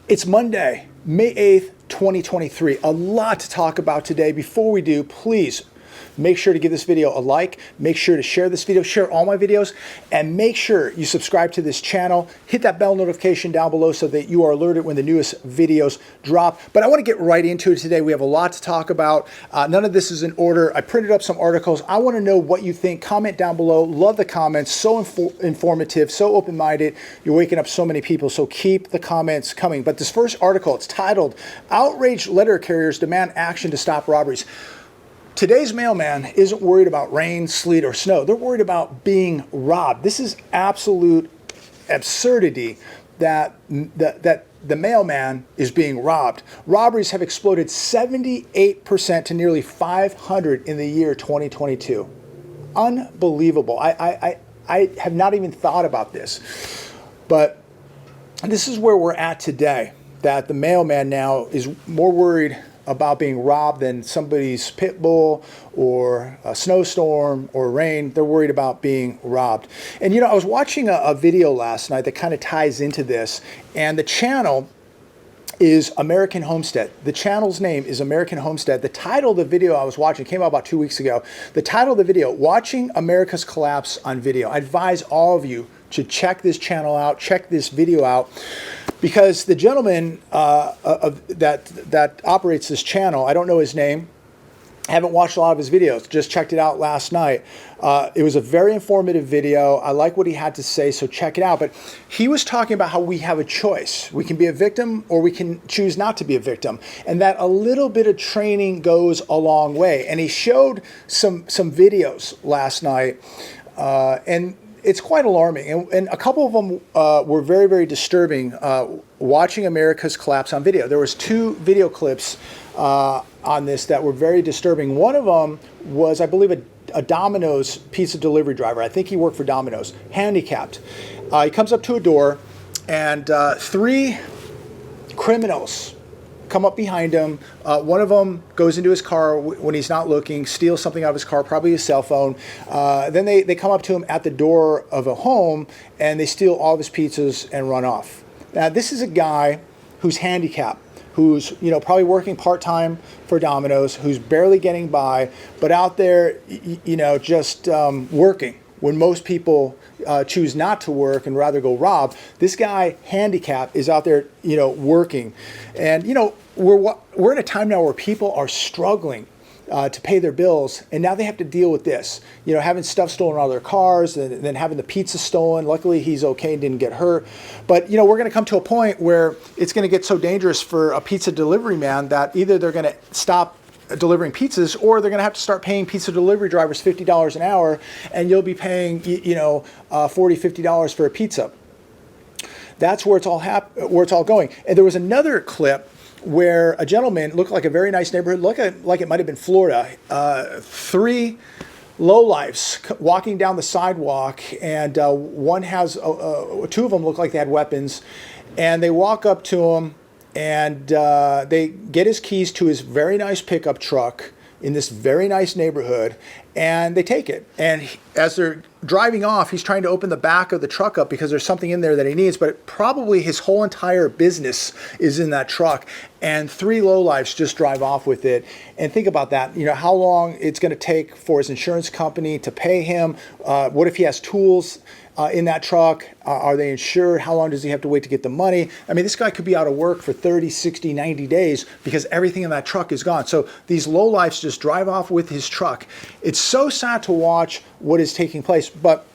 It's Monday, May 8th, 2023. A lot to talk about today. Before we do, please make sure to give this video a like, make sure to share this video, share all my videos, and make sure you subscribe to this channel. Hit that bell notification down below so that you are alerted when the newest videos drop. But I want to get right into it today. We have a lot to talk about. None of this is in order. I printed up some articles. I want to know what you think. Comment down below. Love the comments. So informative, so open-minded. You're waking up so many people, so keep the comments coming. But this first article, it's titled, "Outraged Letter Carriers Demand Action to Stop Robberies." Today's mailman isn't worried about rain, sleet, or snow. They're worried about being robbed. This is absolute absurdity that the mailman is being robbed. Robberies have exploded 78% to nearly 500 in the year 2022. Unbelievable. I have not even thought about this. But this is where we're at today, that the mailman now is more worried about being robbed than somebody's pit bull or a snowstorm or rain. They're worried about being robbed. And you know, I was watching a video last night that kind of ties into this, and the channel is American Homestead. The channel's name is American Homestead. The title of the video I was watching came out about 2 weeks ago. The title of the video, "Watching America's Collapse on Video." I advise all of you to check this channel out, check this video out, because the gentleman that operates this channel, I don't know his name, I haven't watched a lot of his videos, just checked it out last night. It was a very informative video. I like what he had to say, so check it out. But he was talking about how we have a choice. We can be a victim or we can choose not to be a victim. And that a little bit of training goes a long way. And he showed some videos last night, and it's quite alarming. And a couple of them were very, very disturbing, watching America's collapse on video. There was 2 video clips on this that were very disturbing. One of them was, I believe, a Domino's pizza delivery driver. I think he worked for Domino's, handicapped. He comes up to a door, and 3 criminals come up behind him. One of them goes into his car when he's not looking, steals something out of his car, probably his cell phone. Then they come up to him at the door of a home, and they steal all of his pizzas and run off. Now, this is a guy who's handicapped, who's, you know, probably working part-time for Domino's, who's barely getting by, but out there, you know, just working when most people choose not to work and rather go rob. This guy, handicapped, is out there, you know, working. And, you know, we're in a time now where people are struggling to pay their bills, and now they have to deal with this, you know, having stuff stolen out of their cars, and then having the pizza stolen. Luckily, he's okay and didn't get hurt. But, you know, we're going to come to a point where it's going to get so dangerous for a pizza delivery man that either they're going to stop delivering pizzas, or they're going to have to start paying pizza delivery drivers $50 an hour, and you'll be paying, you know, $40, $50 for a pizza. That's where it's all going. And there was another clip where a gentleman, looked like a very nice neighborhood, looked like it might have been Florida, 3 lowlifes walking down the sidewalk, and one has 2 of them look like they had weapons, and they walk up to him, and they get his keys to his very nice pickup truck in this very nice neighborhood, and they take it. And as they're driving off, he's trying to open the back of the truck up because there's something in there that he needs, but probably his whole entire business is in that truck. And 3 lowlifes just drive off with it. And think about that, you know, how long it's going to take for his insurance company to pay him. What if he has tools in that truck? Are they insured? How long does he have to wait to get the money? I mean, this guy could be out of work for 30, 60, 90 days because everything in that truck is gone. So these lowlifes just drive off with his truck. It's so sad to watch what is taking place. But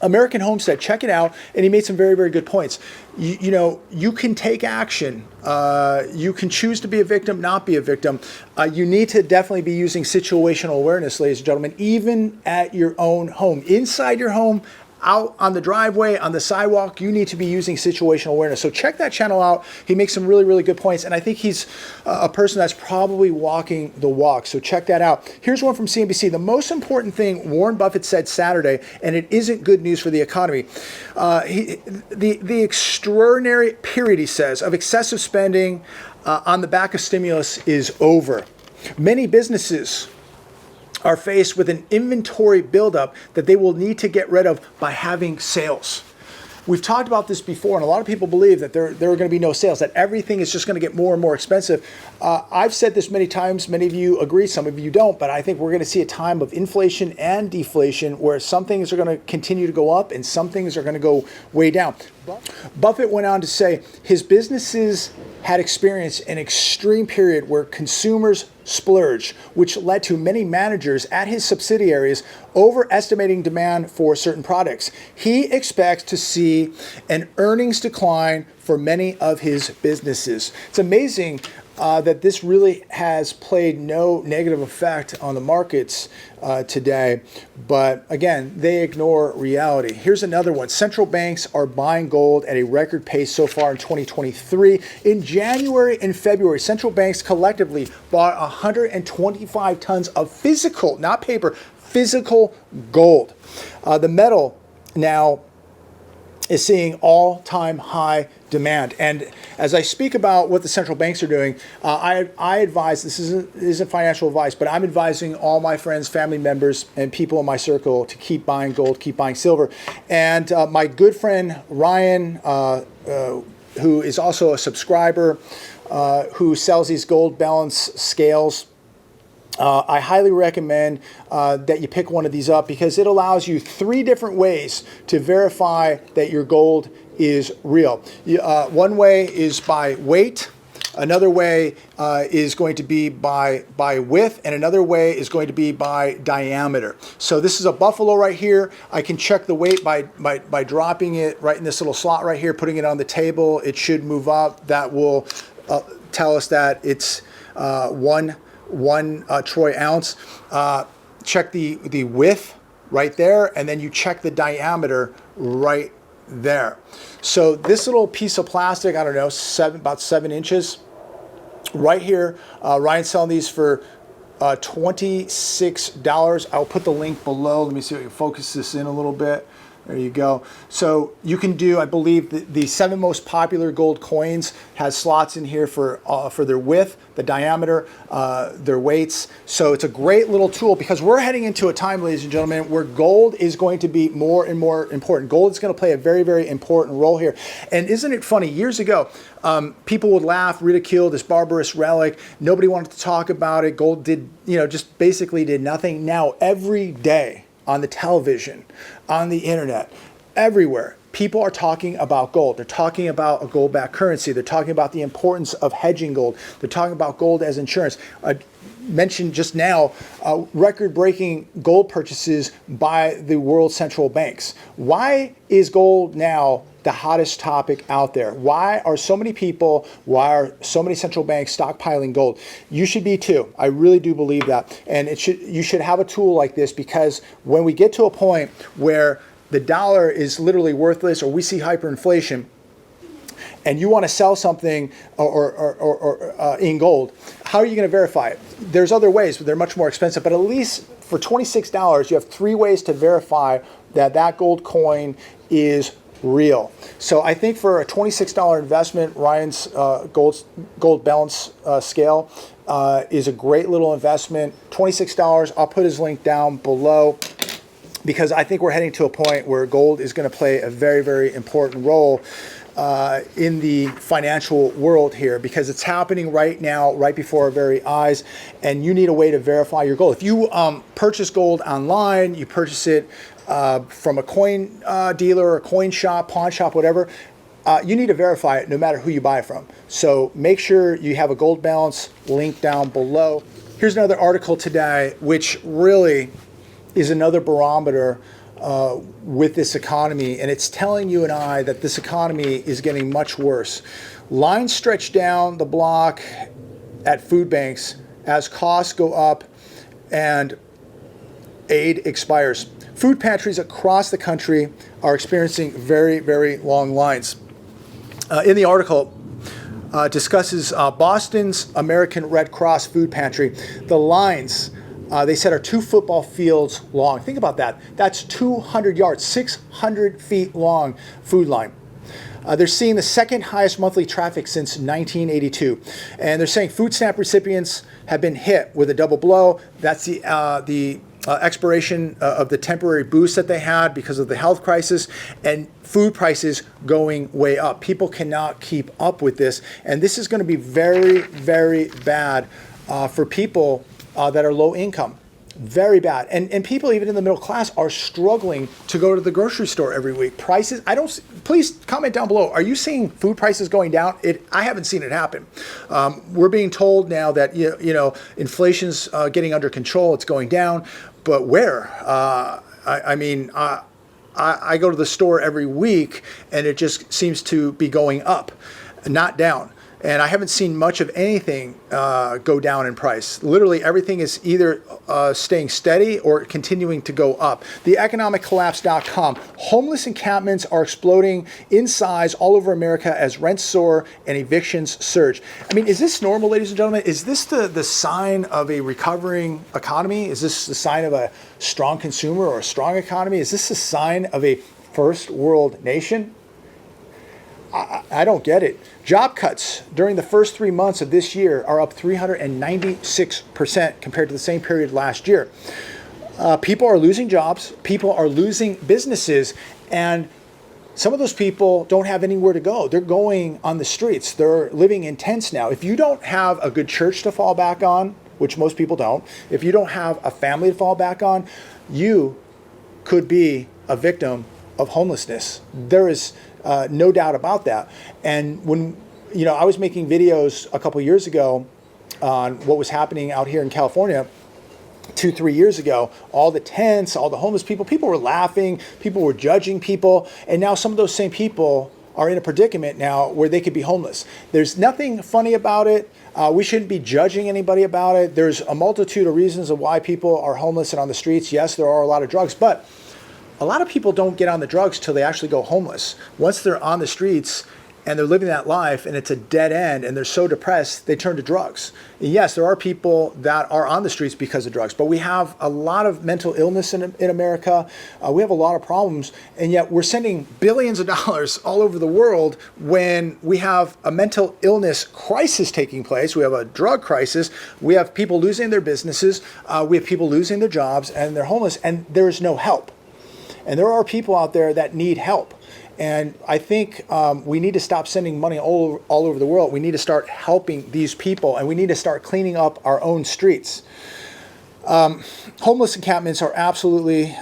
American Homestead, check it out. And he made some very, very good points. You know, you can take action. You can choose to be a victim, not be a victim. You need to definitely be using situational awareness, ladies and gentlemen, even at your own home, inside your home, out on the driveway, on the sidewalk. You need to be using situational awareness. So check that channel out. He makes some really, really good points. And I think he's a person that's probably walking the walk. So check that out. Here's one from CNBC. The most important thing Warren Buffett said Saturday, and it isn't good news for the economy. The extraordinary period, he says, of excessive spending on the back of stimulus is over. Many businesses are faced with an inventory buildup that they will need to get rid of by having sales. we've talked about this before, and a lot of people believe that there are going to be no sales, that everything is just going to get more and more expensive. I've said this many times. Many of you agree, some of you don't, but I think we're going to see a time of inflation and deflation where some things are going to continue to go up and some things are going to go way down. Buffett went on to say his businesses had experienced an extreme period where consumers splurged, which led to many managers at his subsidiaries overestimating demand for certain products. He expects to see an earnings decline for many of his businesses. It's amazing that this really has played no negative effect on the markets today. But again, they ignore reality. Here's another one. Central banks are buying gold at a record pace so far in 2023. In January and February, central banks collectively bought 125 tons of physical, not paper, physical gold. The metal now is seeing all-time high demand. And as I speak about what the central banks are doing, I advise, this isn't financial advice, but I'm advising all my friends, family members, and people in my circle to keep buying gold, keep buying silver. And my good friend Ryan, who is also a subscriber, who sells these gold balance scales, I highly recommend that you pick one of these up because it allows you 3 different ways to verify that your gold is real. One way is by weight, another way is going to be by width, and another way is going to be by diameter. So this is a buffalo right here. I can check the weight by dropping it right in this little slot right here, putting it on the table. It should move up. That will tell us that it's one troy ounce. Check the width right there, and then you check the diameter right there. So this little piece of plastic, I don't know, about 7 inches right here. Ryan's selling these for $26. I'll put the link below. Let me see if I can focus this in a little bit. There you go. So you can do, I believe, the 7 most popular gold coins has slots in here for their width, the diameter, their weights. So it's a great little tool because we're heading into a time, ladies and gentlemen, where gold is going to be more and more important. Gold is going to play a very, very important role here. And isn't it funny? Years ago, people would laugh, ridicule this barbarous relic. Nobody wanted to talk about it. Gold did, just basically did nothing. Now, every day, on the television, on the internet, everywhere, people are talking about gold. They're talking about a gold-backed currency. They're talking about the importance of hedging gold. They're talking about gold as insurance. Mentioned just now, record-breaking gold purchases by the world central banks. Why is gold now the hottest topic out there? Why are so many people, why are so many central banks stockpiling gold? You should be too. I really do believe that. And you should have a tool like this because when we get to a point where the dollar is literally worthless or we see hyperinflation, and you want to sell something or in gold, how are you going to verify it? There's other ways, but they're much more expensive. But at least for $26, you have 3 ways to verify that that gold coin is real. So I think for a $26 investment, Ryan's gold balance scale is a great little investment. $26. I'll put his link down below because I think we're heading to a point where gold is going to play a very, very important role in the financial world here because it's happening right now, right before our very eyes, and you need a way to verify your gold. If you purchase gold online, you purchase it from a coin dealer or coin shop, pawn shop, whatever, you need to verify it no matter who you buy from. So make sure you have a gold balance link down below. Here's another article today, which really is another barometer with this economy, and it's telling you and I that this economy is getting much worse. Lines stretch down the block at food banks as costs go up and aid expires. Food pantries across the country are experiencing very, very long lines. In the article, discusses Boston's American Red Cross food pantry. The lines, they said, are 2 football fields long. Think about that. That's 200 yards, 600 feet long food line. They're seeing the second highest monthly traffic since 1982. And they're saying food stamp recipients have been hit with a double blow. That's the expiration of the temporary boost that they had because of the health crisis, and food prices going way up. People cannot keep up with this, and this is going to be very, very bad for people that are low income. Very bad. And people even in the middle class are struggling to go to the grocery store every week. Prices, please comment down below. Are you seeing food prices going down? I haven't seen it happen. We're being told now that, inflation's getting under control. It's going down. But where? I go to the store every week and it just seems to be going up, not down. And I haven't seen much of anything go down in price. Literally everything is either staying steady or continuing to go up. TheEconomicCollapse.com. Homeless encampments are exploding in size all over America as rents soar and evictions surge. I mean, is this normal, ladies and gentlemen? Is this the sign of a recovering economy? Is this the sign of a strong consumer or a strong economy? Is this a sign of a first world nation? I don't get it. Job cuts during the first 3 months of this year are up 396% compared to the same period last year. People are losing jobs. People are losing businesses. And some of those people don't have anywhere to go. They're going on the streets. They're living in tents now. If you don't have a good church to fall back on, which most people don't, if you don't have a family to fall back on, you could be a victim of homelessness. There is no doubt about that. And when, I was making videos a couple years ago on what was happening out here in California 2-3 years ago, all the tents, all the homeless people were laughing, people were judging people. And now some of those same people are in a predicament now where they could be homeless. There's nothing funny about it. We shouldn't be judging anybody about it. There's a multitude of reasons of why people are homeless and on the streets. Yes, there are a lot of drugs, but a lot of people don't get on the drugs till they actually go homeless. Once they're on the streets and they're living that life and it's a dead end and they're so depressed, they turn to drugs. And yes, there are people that are on the streets because of drugs, but we have a lot of mental illness in America. We have a lot of problems, and yet we're sending billions of dollars all over the world when we have a mental illness crisis taking place. We have a drug crisis. We have people losing their businesses. We have people losing their jobs, and they're homeless, and there's no help. And there are people out there that need help. And I think we need to stop sending money all over the world. We need to start helping these people, and we need to start cleaning up our own streets. Homeless encampments are absolutely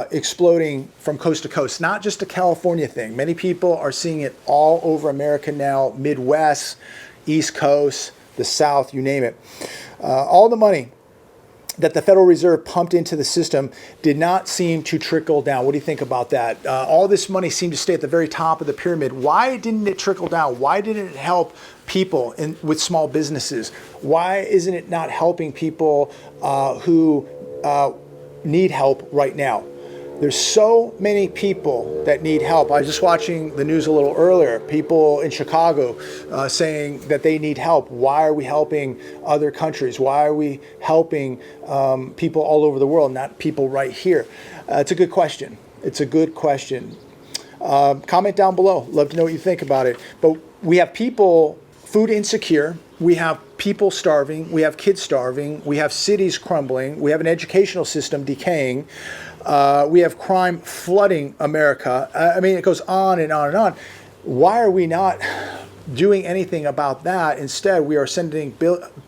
exploding from coast to coast, not just a California thing. Many people are seeing it all over America now, Midwest, East Coast, the South, you name it. All the money that the Federal Reserve pumped into the system did not seem to trickle down. What do you think about that? All this money seemed to stay at the very top of the pyramid. Why didn't it trickle down? Why didn't it help people with small businesses? Why isn't it not helping people who need help right now? There's so many people that need help. I was just watching the news a little earlier. People in Chicago saying that they need help. Why are we helping other countries? Why are we helping people all over the world, not people right here? It's a good question. It's a good question. Comment down below. Love to know what you think about it. But we have people food insecure. We have people starving. We have kids starving. We have cities crumbling. We have an educational system decaying. We have crime flooding America. I mean, it goes on and on and on. Why are we not doing anything about that? Instead, we are sending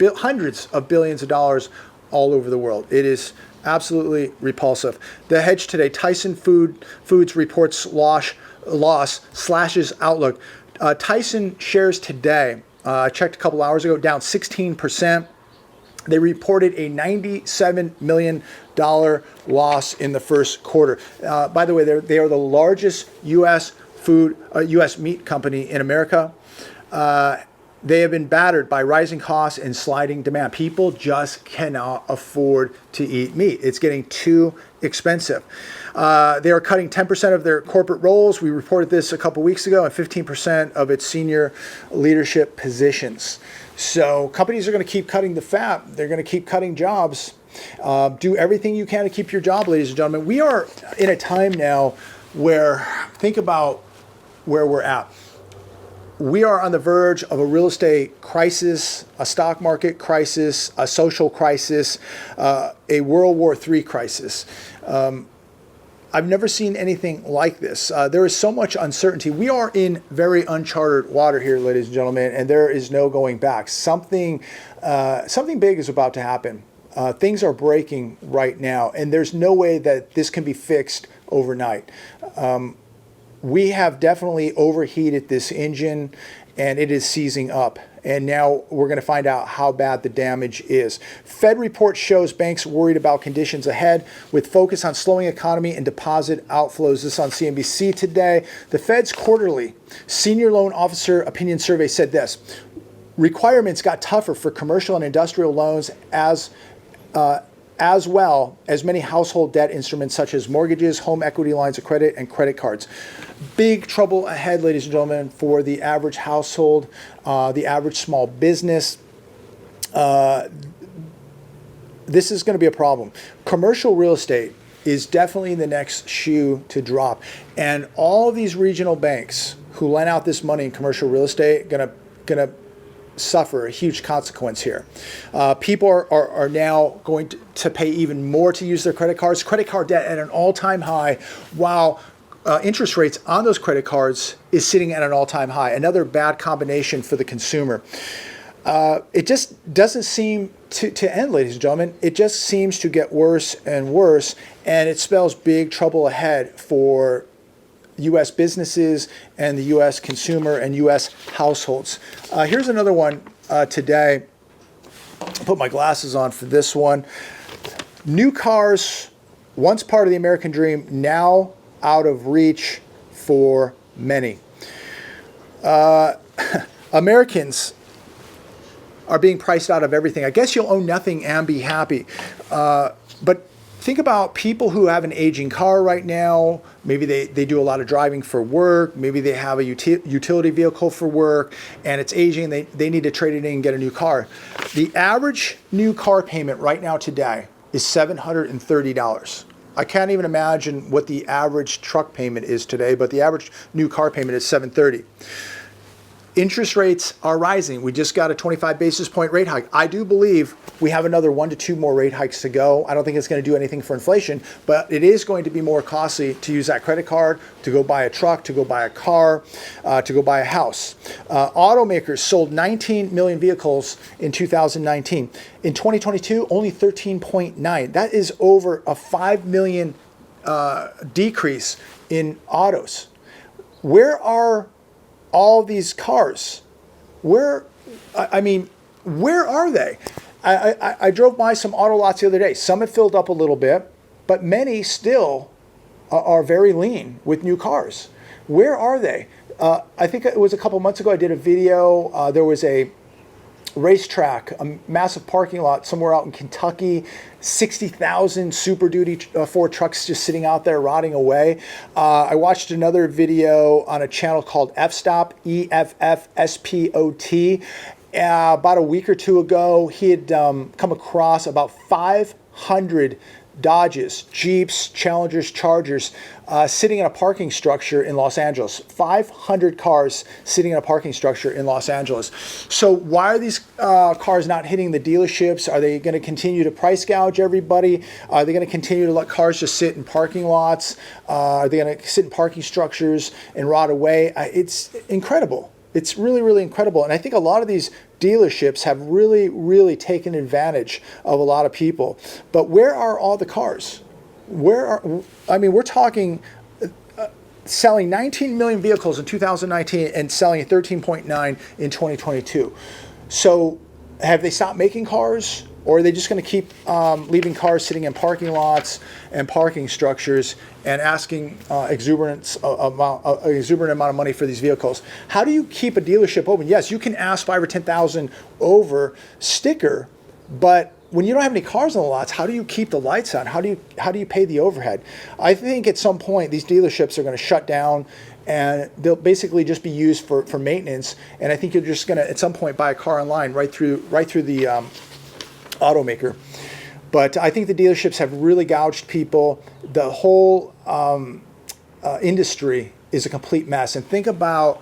hundreds of billions of dollars all over the world. It is absolutely repulsive. The Hedge today, Tyson Foods reports loss, slashes outlook. Tyson shares today, I checked a couple hours ago, down 16%. They reported a $97 million loss in the first quarter. By the way, they are the largest U.S. meat company in America. They have been battered by rising costs and sliding demand. People just cannot afford to eat meat. It's getting too expensive. They are cutting 10% of their corporate roles. We reported this a couple weeks ago, and 15% of its senior leadership positions. So companies are going to keep cutting the fat. They're going to keep cutting jobs. Do everything you can to keep your job, ladies and gentlemen. We are in a time now where, think about where we're at. we are on the verge of a real estate crisis, a stock market crisis, a social crisis, a World War III crisis. I've never seen anything like this. There is so much uncertainty. We are in very uncharted water here, ladies and gentlemen, and there is no going back. Something big is about to happen. Things are breaking right now, and there's no way that this can be fixed overnight. We have definitely overheated this engine, and it is seizing up. And now we're going to find out how bad the damage is. Fed report shows banks worried about conditions ahead with focus on slowing economy and deposit outflows. This on CNBC today. The Fed's quarterly senior loan officer opinion survey said this: requirements got tougher for commercial and industrial loans as well as many household debt instruments such as mortgages, home equity lines of credit, and credit cards. Big trouble ahead, ladies and gentlemen, for the average household, the average small business. This is going to be a problem. Commercial real estate is definitely the next shoe to drop. And all of these regional banks who lent out this money in commercial real estate gonna suffer a huge consequence here. People are now going to pay even more to use their credit cards. Credit card debt at an all-time high, while interest rates on those credit cards is sitting at an all-time high. Another bad combination for the consumer. It just doesn't seem to end, ladies and gentlemen. It just seems to get worse and worse, and it spells big trouble ahead for U.S. businesses and the U.S. consumer and U.S. households. Here's another one today. I'll put my glasses on for this one. New cars, once part of the American dream, now out of reach for many. Americans are being priced out of everything. I guess you'll own nothing and be happy. But think about people who have an aging car right now. Maybe they do a lot of driving for work. Maybe they have a utility vehicle for work and it's aging. They need to trade it in and get a new car. The average new car payment right now today is $730. I can't even imagine what the average truck payment is today, but the average new car payment is $730. Interest rates are rising. We just got a 25 basis point rate hike. I do believe we have another 1 to 2 more rate hikes to go. I don't think it's going to do anything for inflation, but it is going to be more costly to use that credit card, to go buy a truck, to go buy a car, to go buy a house. Automakers sold 19 million vehicles in 2019. In 2022, only 13.9. That is over a 5 million decrease in autos. Where are all these cars? Where are they? I drove by some auto lots the other day. Some have filled up a little bit, but many still are very lean with new cars. Where are they? I think it was a couple months ago I did a video. There was a racetrack, a massive parking lot somewhere out in Kentucky, 60,000 Super Duty Ford trucks just sitting out there rotting away. I watched another video on a channel called F-Stop, EFFSPOT. About a week or two ago, he had come across about 500 Dodges, Jeeps, Challengers, Chargers sitting in a parking structure in Los Angeles. 500 cars sitting in a parking structure in Los Angeles. So why are these cars not hitting the dealerships? Are they going to continue to price gouge everybody? Are they going to continue to let cars just sit in parking lots? Are they going to sit in parking structures and rot away? It's incredible. It's really, really incredible. And I think a lot of these dealerships have really, really taken advantage of a lot of people. But where are all the cars? We're talking selling 19 million vehicles in 2019 and selling 13.9 in 2022. So have they stopped making cars? Or are they just going to keep leaving cars sitting in parking lots and parking structures and asking exuberant amount of money for these vehicles? How do you keep a dealership open? Yes, you can ask 5,000 or 10,000 over sticker, but when you don't have any cars on the lots, how do you keep the lights on? How do you pay the overhead? I think at some point these dealerships are going to shut down and they'll basically just be used for maintenance. And I think you're just going to at some point buy a car online right through the automaker. But I think the dealerships have really gouged people. The whole industry is a complete mess. And think about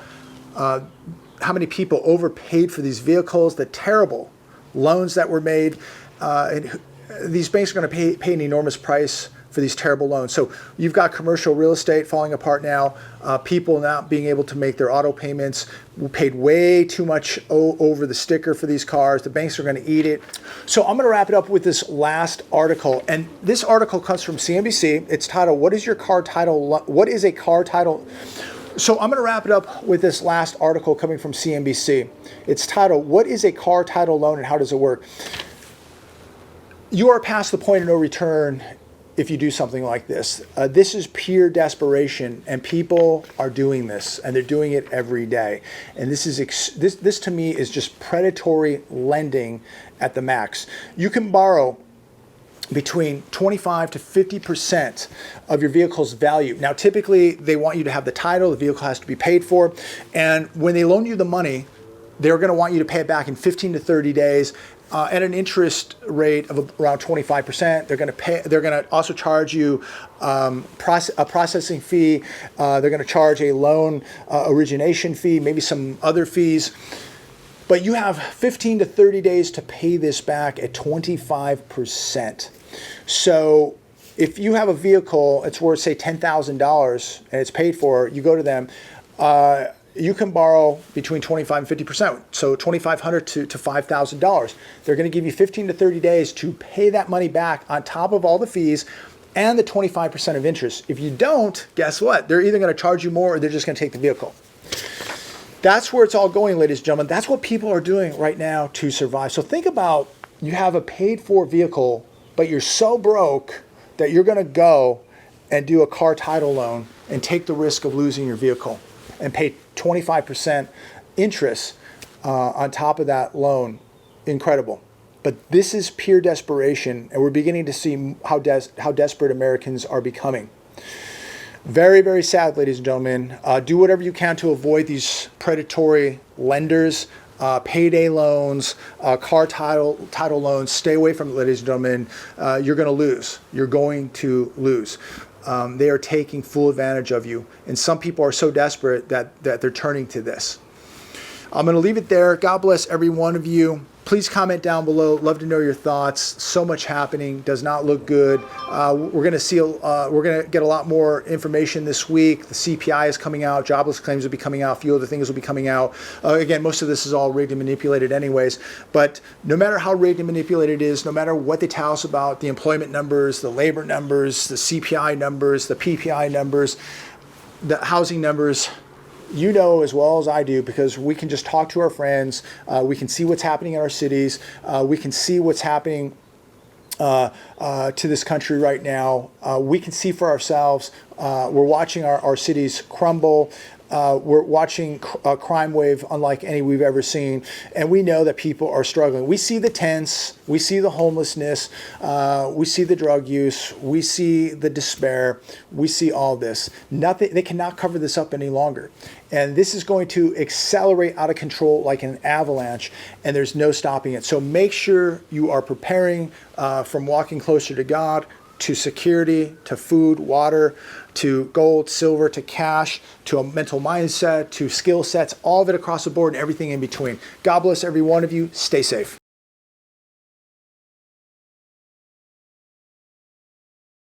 how many people overpaid for these vehicles, the terrible loans that were made. And these banks are going to pay an enormous price for these terrible loans. So you've got commercial real estate falling apart now, people not being able to make their auto payments. We paid way too much over the sticker for these cars. The banks are going to eat it. So I'm going to wrap it up with this last article. And this article comes from CNBC. It's titled, What is a car title? So I'm going to wrap it up with this last article coming from CNBC. It's titled, What is a car title loan and how does it work? You are past the point of no return if you do something like this. This is pure desperation, and people are doing this, and they're doing it every day. And this to me is just predatory lending at the max. You can borrow between 25 to 50% of your vehicle's value. Now, typically, they want you to have the title, the vehicle has to be paid for, and when they loan you the money, they're going to want you to pay it back in 15 to 30 days. At an interest rate of around 25%, they're going to also charge you a processing fee. They're going to charge a loan origination fee, maybe some other fees. But you have 15 to 30 days to pay this back at 25%. So if you have a vehicle, it's worth say $10,000 and it's paid for, you go to them. You can borrow between 25 and 50%, so $2,500 to $5,000. They're going to give you 15 to 30 days to pay that money back on top of all the fees and the 25% of interest. If you don't, guess what? They're either going to charge you more or they're just going to take the vehicle. That's where it's all going, ladies and gentlemen. That's what people are doing right now to survive. So think about, you have a paid for vehicle, but you're so broke that you're going to go and do a car title loan and take the risk of losing your vehicle and pay 25% interest on top of that loan. Incredible. But this is pure desperation, and we're beginning to see how desperate Americans are becoming. Very, very sad, ladies and gentlemen. Do whatever you can to avoid these predatory lenders, payday loans, car title loans. Stay away from it, ladies and gentlemen. You're going to lose. You're going to lose. They are taking full advantage of you. And some people are so desperate that they're turning to this. I'm going to leave it there. God bless every one of you. Please comment down below. Love to know your thoughts. So much happening. Does not look good. We're going to get a lot more information this week. The CPI is coming out. Jobless claims will be coming out. A few other things will be coming out. Again, most of this is all rigged and manipulated anyways. But no matter how rigged and manipulated it is, no matter what they tell us about the employment numbers, the labor numbers, the CPI numbers, the PPI numbers, the housing numbers, you know as well as I do, because we can just talk to our friends. We can see what's happening in our cities. We can see what's happening to this country right now. We can see for ourselves. We're watching our cities crumble. We're watching a crime wave unlike any we've ever seen, and we know that people are struggling. We see the tents, we see the homelessness, we see the drug use, we see the despair, we see all this. Nothing, they cannot cover this up any longer. And this is going to accelerate out of control like an avalanche, and there's no stopping it. So make sure you are preparing from walking closer to God, to security, to food, water, to gold, silver, to cash, to a mental mindset, to skill sets, all of it across the board and everything in between. God bless every one of you. Stay safe.